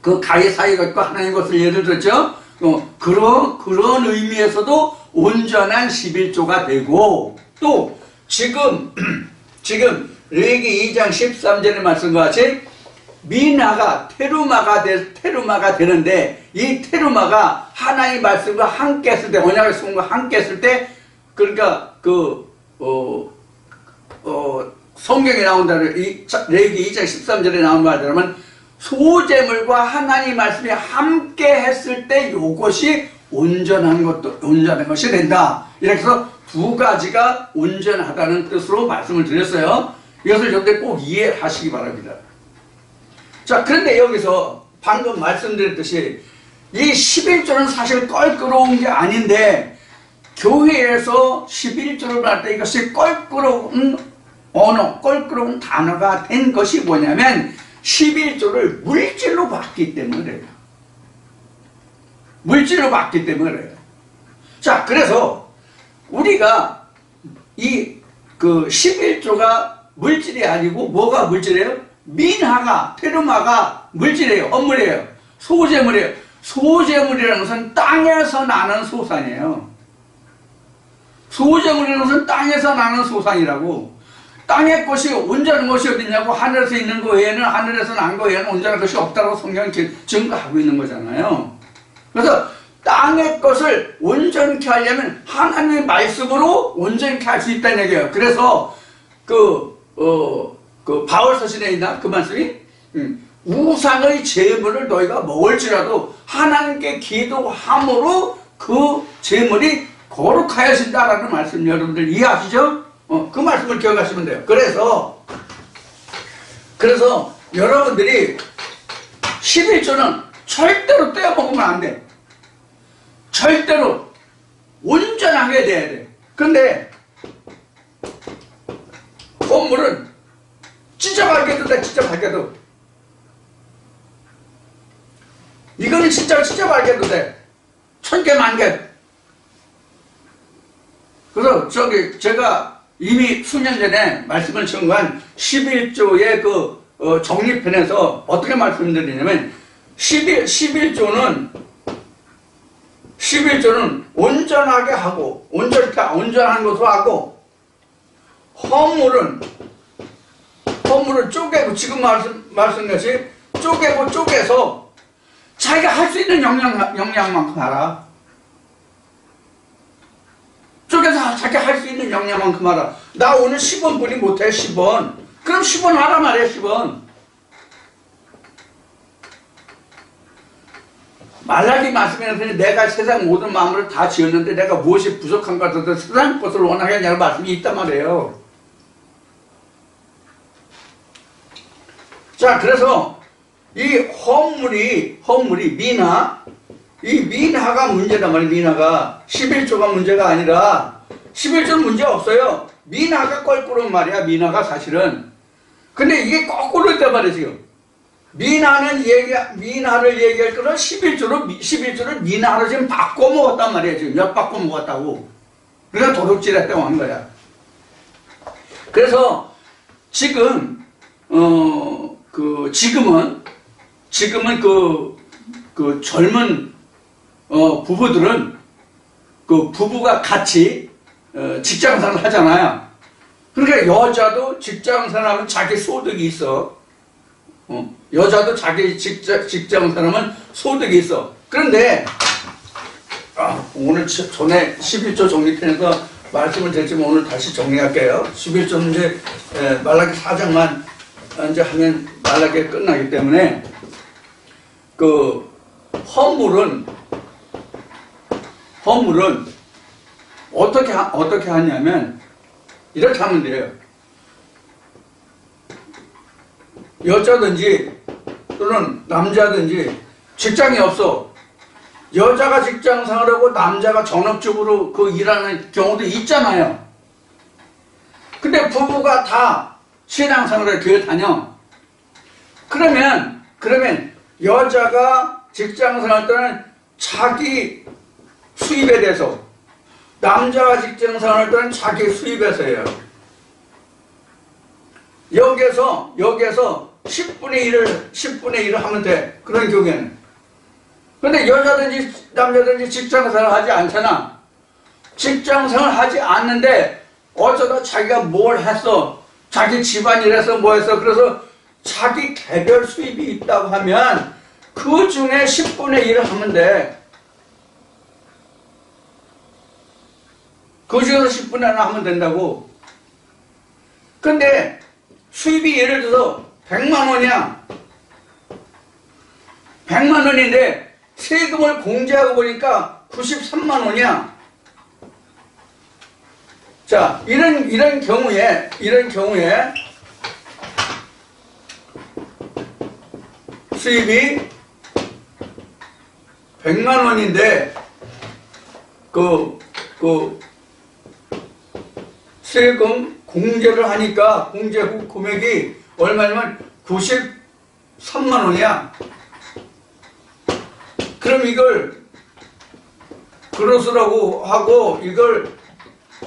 S1: 그 가히 사이 것과 하나님 것을 예를 들었죠. 그런 의미에서도 온전한 11조가 되고 또 지금 레위기 2장 13절의 말씀과 같이 민하가 테루마가 되는데 이 테루마가 하나님의 말씀과 함께 했을 때 언약의 성과 함께 했을 때 그러니까 성경에 나온다는 이 레위기 2장 13절에 나온 말처럼 소재물과 하나님의 말씀이 함께 했을 때 이것이 온전한 것이 된다. 이렇게 해서 두 가지가 온전하다는 뜻으로 말씀을 드렸어요. 이것을 여러분들 꼭 이해하시기 바랍니다. 자, 그런데 여기서 방금 말씀드렸듯이 이 11조는 사실 껄끄러운 게 아닌데 교회에서 11조를 할 때 이것이 껄끄러운 언어, 껄끄러운 단어가 된 것이 뭐냐면 11조를 물질로 받기 때문에 그래요. 물질로 받기 때문에 그래요. 자, 그래서 우리가 그 11조가 물질이 아니고 뭐가 물질이에요? 민하가, 테르마가 물질이에요. 헌물이에요. 소재물이에요. 소재물이라는 것은 땅에서 나는 소산이에요. 소재물이라는 것은 땅에서 나는 소산이라고. 땅의 것이 온전한 것이 어딨냐고. 하늘에서 있는 거 외에는, 하늘에서 난 거 외에는 온전한 것이 없다고 성경이 증거하고 있는 거잖아요. 그래서 땅의 것을 온전케 하려면 하나님의 말씀으로 온전케 할 수 있다는 얘기예요. 그래서 그 바울 서신에 있나 그 말씀이 우상의 제물을 너희가 먹을지라도 하나님께 기도함으로 그 제물이 거룩하여진다라는 말씀 여러분들 이해하시죠? 그 말씀을 기억하시면 돼요. 그래서 여러분들이 11조는 절대로 떼어먹으면 안 돼. 절대로 온전하게 돼야 돼. 근데 건물은 진짜 밝게도 돼. 진짜 밝게도. 이거는 진짜 밝게도 돼. 1000개, 10,000개. 그래서 제가 이미 수년 전에 말씀을 전한 11조의 정리편에서 어떻게 말씀드리냐면 11조는 온전하게 하고 온전한 것으로 하고 허물은 쪼개고 지금 말씀같이 쪼개서 자기가 할 수 있는 역량만큼 하라. 쪼개서 자기 할 수 있는 역량만큼 하라. 나 오늘 10원 뿐이 못해. 10원. 그럼 10원 하라 말이야. 10원. 말라기 말씀에서 내가 세상 모든 마음을 다 지었는데 내가 무엇이 부족한 것 같아서 세상 것을 원하겠냐는 말씀이 있단 말이에요. 자, 그래서 이 허물이 미나가 문제단 말이에요. 미나가 11조가 문제가 아니라 11조는 문제 없어요. 미나가 껄끄러운 말이야. 미나가 사실은. 근데 이게 거꾸로 있단 말이에요. 지금 미나를 얘기할 거는 11조를 미나로 지금 바꿔 먹었단 말이에요. 지금 엿바꿔 먹었다고. 그러니까 도둑질했다고 한 거야. 그래서 지금은 그 젊은 부부들은 부부가 같이 직장생활을 하잖아요. 그러니까 여자도 직장생활하면 자기 소득이 있어. 여자도 자기 직장생활하면 소득이 있어. 그런데 오늘 전에 11조 정리편에서 말씀을 드렸지만 오늘 다시 정리할게요. 11조는 이제 말라기 4장만 이제 하면 말라기가 끝나기 때문에 그 허물은 어떻게 하냐면 이렇게 하면 돼요. 여자든지 또는 남자든지 직장이 없어. 여자가 직장 생활하고 남자가 전업주부로 일하는 경우도 있잖아요. 근데 부부가 다 신앙생활을 교회 다녀. 그러면 여자가 직장 생활할 때는 자기 수입에 대해서, 남자가 직장 생활할 때는 자기 수입에서 해요. 여기에서 10분의 1을 하면 돼. 그런 경우에는. 근데 여자든지 남자든지 직장 생활 하지 않잖아. 직장 생활 하지 않는데 어쩌다 자기가 뭘 했어. 자기 집안일에서 뭐 했어. 그래서 자기 개별 수입이 있다고 하면 그 중에 10분의 1을 하면 돼. 그 중에서 10분의 1을 하면 된다고. 근데 수입이 예를 들어서 100만 원이야. 100만 원인데 세금을 공제하고 보니까 93만 원이야. 자, 이런 경우에 수입이 100만 원인데 세금 공제를 하니까 공제 후 금액이 얼마냐면 93만 원이야. 그럼 이걸 그로스라고 하고 이걸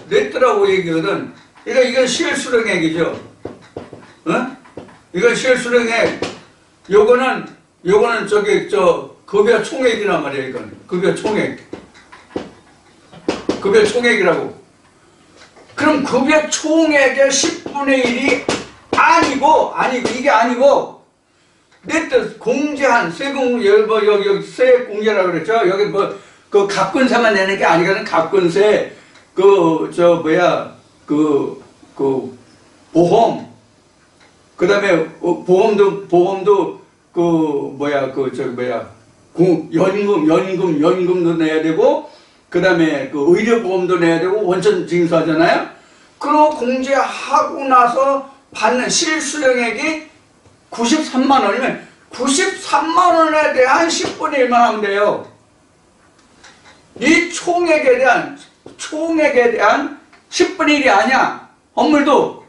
S1: 냈더라고 얘기거든. 그러니까 이건 실수령액이죠. 이건 실수령액. 요거는 급여 총액이란 말이야. 이건 급여 총액이라고. 그럼 그게 총액의 10분의 1이 아니고 이게 아니고 내 뜻 공제한 세금 여기 세액 공제라고 그랬죠. 여기 뭐 그 갑근세만 내는 게 아니거든. 갑근세 그 보험 그다음에 보험도 연금도 내야 되고 그다음에 그 의료보험도 내야 되고 원천 징수하잖아요. 그리고 공제하고 나서 받는 실수령액이 93만 원이면 93만 원에 대한 10분의 1만 하면 돼요. 이 총액에 대한 10분의 1이 아니야. 건물도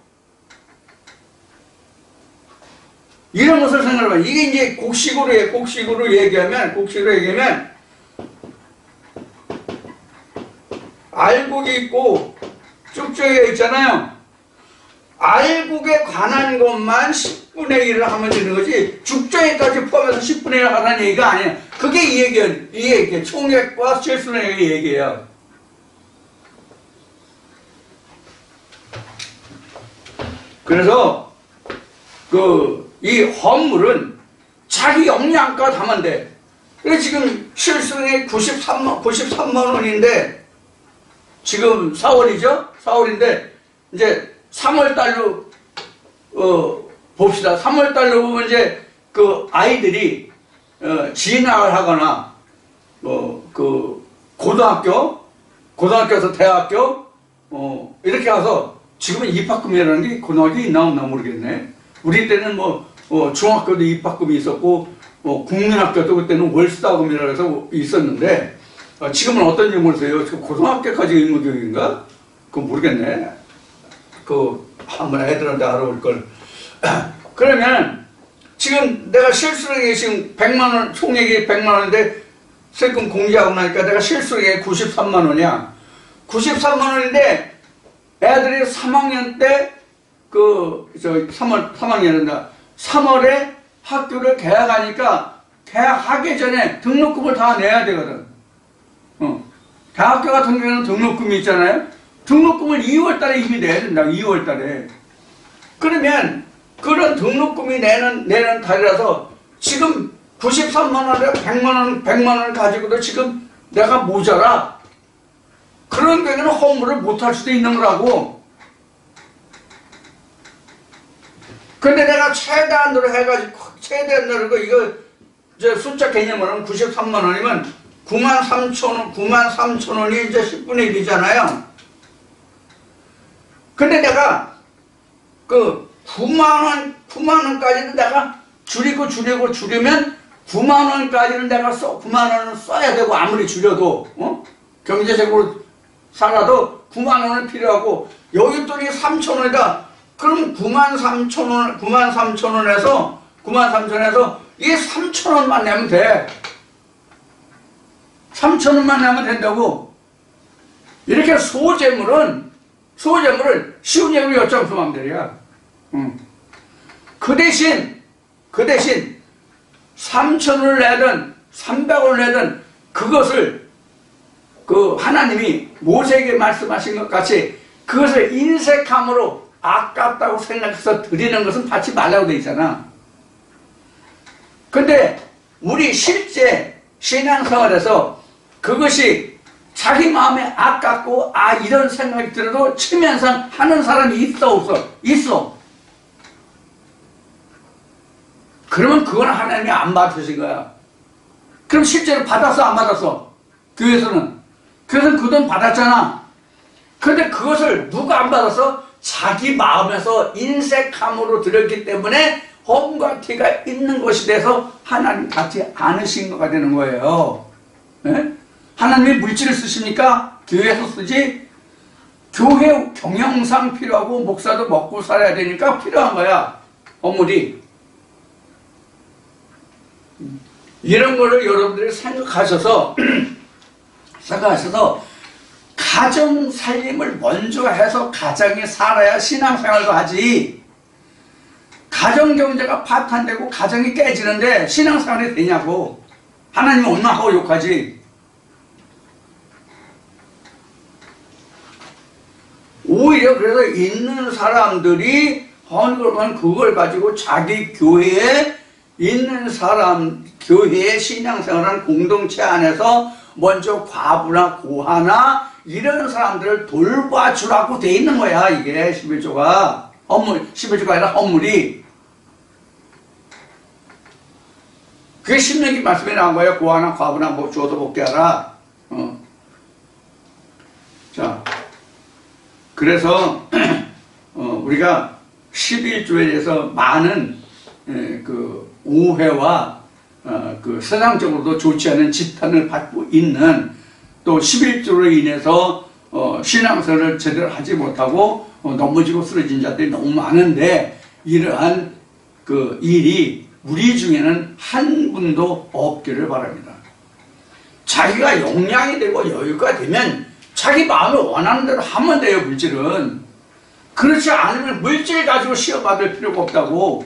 S1: 이런 것을 생각해봐. 이게 이제 곡식으로 얘기하면 알곡이 있고 쭉쭉이가 있잖아요. 알곡에 관한 것만 10분의 1을 하면 되는 거지 죽정에까지 포함해서 10분의 1을 하라는 얘기가 아니에요. 그게 이 얘기야. 총액과 실수령액의 얘기예요. 그래서 이 헌물은 자기 역량껏 하면 돼. 그래서 지금 실수령액 93만 원인데 지금 4월이죠? 4월인데 이제 3월달로 봅시다. 3월달로 보면 이제 그 아이들이 진학을 하거나 고등학교에서 대학교 이렇게 가서 지금은 입학금이라는 게 고등학교 있나 없나 모르겠네. 우리 때는 중학교도 입학금이 있었고 국민학교도 그때는 월수다금이라고 해서 있었는데 지금은 어떤지 모르세요. 지금 고등학교까지 의무교육인가? 그건 모르겠네. 한번 애들한테 알아볼 걸. 그러면 지금 내가 실수령액이 지금 100만 원, 총액이 100만 원인데 세금 공제하고 나니까 내가 실수령액이 93만 원이야. 93만 원인데 애들이 3학년 때 3월에 학교를 개학하니까 개학하기 전에 등록금을 다 내야 되거든. 대학교 같은 경우는 등록금이 있잖아요. 등록금을 2월달에 이미 내야 된다. 2월달에. 그러면 그런 등록금이 내는 달이라서 지금 93만 원에 100만 원 가지고도 지금 내가 모자라. 그런 경우에는 허물을 못할 수도 있는 거라고. 근데 내가 최대한으로 이거 이제 숫자 개념으로는 93만 원이면 93,000원이 이제 10분의 1이잖아요. 근데 내가 9만 원까지는 내가 줄이면 9만 원까지는 내가 9만 원을 써야 되고 아무리 줄여도 경제적으로 살아도 9만 원은 필요하고 여기 또 3,000원이다. 그럼 93,000원에서 이게 3,000원만 내면 돼. 3,000원만 내면 된다고. 이렇게 소재물을 쉬운 얘기로 엿장수 맘대로야. 그 대신 3,000원을 내든 300원을 내든 그것을 하나님이 모세에게 말씀하신 것 같이 그것을 인색함으로 아깝다고 생각해서 드리는 것은 받지 말라고 돼 있잖아. 근데 우리 실제 신앙생활에서 그것이 자기 마음에 아깝고 이런 생각이 들어도 체면상 하는 사람이 있어 없어? 있어. 그러면 그건 하나님이 안 받으신 거야. 그럼 실제로 받았어 안 받았어? 교회에서는 그 돈 받았잖아. 근데 그것을 누가 안 받았어? 자기 마음에서 인색함으로 드렸기 때문에 험과 티가 있는 것이 돼서 하나님 받지 않으신 거가 되는 거예요. 네? 하나님이 물질을 쓰십니까? 교회에서 쓰지? 교회 경영상 필요하고 목사도 먹고 살아야 되니까 필요한 거야. 어물이. 이런 거를 여러분들이 생각하셔서 가정 살림을 먼저 해서 가정이 살아야 신앙생활도 하지. 가정 경제가 파탄되고 가정이 깨지는데 신앙생활이 되냐고. 하나님 얼마나 하고 욕하지. 오히려 그래서 있는 사람들이 그러면 그걸 가지고 자기 교회에 있는 사람, 교회의 신앙생활하는 공동체 안에서 먼저 과부나 고아나 이런 사람들을 돌봐주라고 돼 있는 거야. 이게 11조가 11조가 아니라 헌물이. 그게 신명기 말씀에 나온 거예요. 고아나 과부나 뭐 주어도 먹게 하라. 자, 그래서 우리가 11조에 대해서 많은 그 오해와 그 세상적으로도 좋지 않은 지탄을 받고 있는, 또 11조로 인해서 신앙생활을 제대로 하지 못하고 넘어지고 쓰러진 자들이 너무 많은데, 이러한 그 일이 우리 중에는 한 분도 없기를 바랍니다. 자기가 역량이 되고 여유가 되면 자기 마음이 원하는 대로 하면 돼요. 물질은. 그렇지 않으면 물질 가지고 시험 받을 필요가 없다고.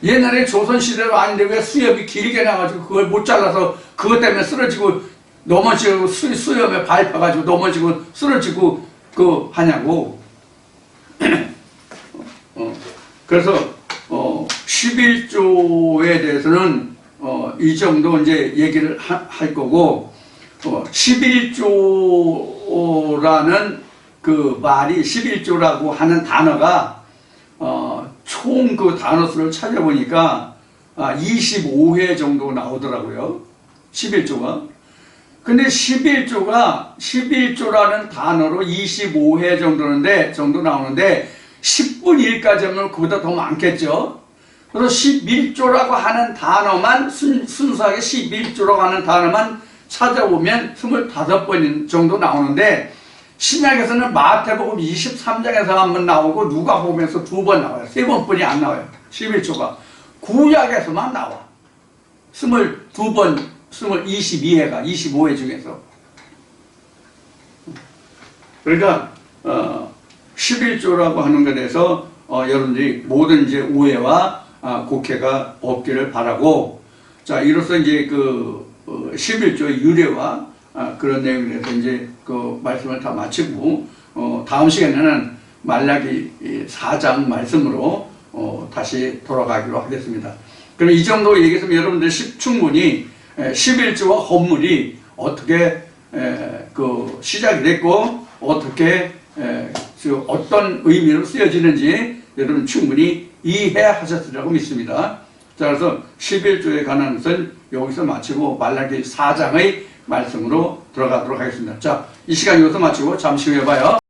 S1: 옛날에 조선시대로 아닌데 왜 수염이 길게 나가지고 그걸 못 잘라서 그것 때문에 쓰러지고 넘어지고 수염에 밟혀가지고 넘어지고 쓰러지고 하냐고. 그래서 11조에 대해서는 이 정도 이제 얘기를 할 거고, 11조라는 그 말이, 11조라고 하는 단어가 총 그 단어 수를 찾아보니까 25회 정도 나오더라고요. 11조가. 근데 11조라는 단어로 25회 정도 나오는데 10분의 1까지 하면 그보다 더 많겠죠. 그래서 11조라고 하는 단어만, 순수하게 11조라고 하는 단어만 찾아보면 25번 정도 나오는데, 신약에서는 마태복음 23장에서 한 번 나오고 누가복음에서 2번 나와요. 3번뿐이 안 나와요. 11조가. 구약에서만 나와. 22번, 22회가 25회 중에서. 그러니까 11조라고 하는 것에 대해서 여러분들이 모든 이제 오해와 곡해가 없기를 바라고, 자, 이로써 이제 그 11조의 유래와 그런 내용에 대해서 이제 그 말씀을 다 마치고, 다음 시간에는 말라기 4장 말씀으로 다시 돌아가기로 하겠습니다. 그럼 이 정도 얘기했으면 여러분들 충분히 11조와 헌물이 어떻게 그 시작이 됐고 어떻게 어떤 의미로 쓰여지는지 여러분 충분히 이해하셨으리라고 믿습니다. 자, 그래서 11조에 관한 것은 여기서 마치고 말라기 4장의 말씀으로 들어가도록 하겠습니다. 자, 이 시간 여기서 마치고 잠시 후에 봐요.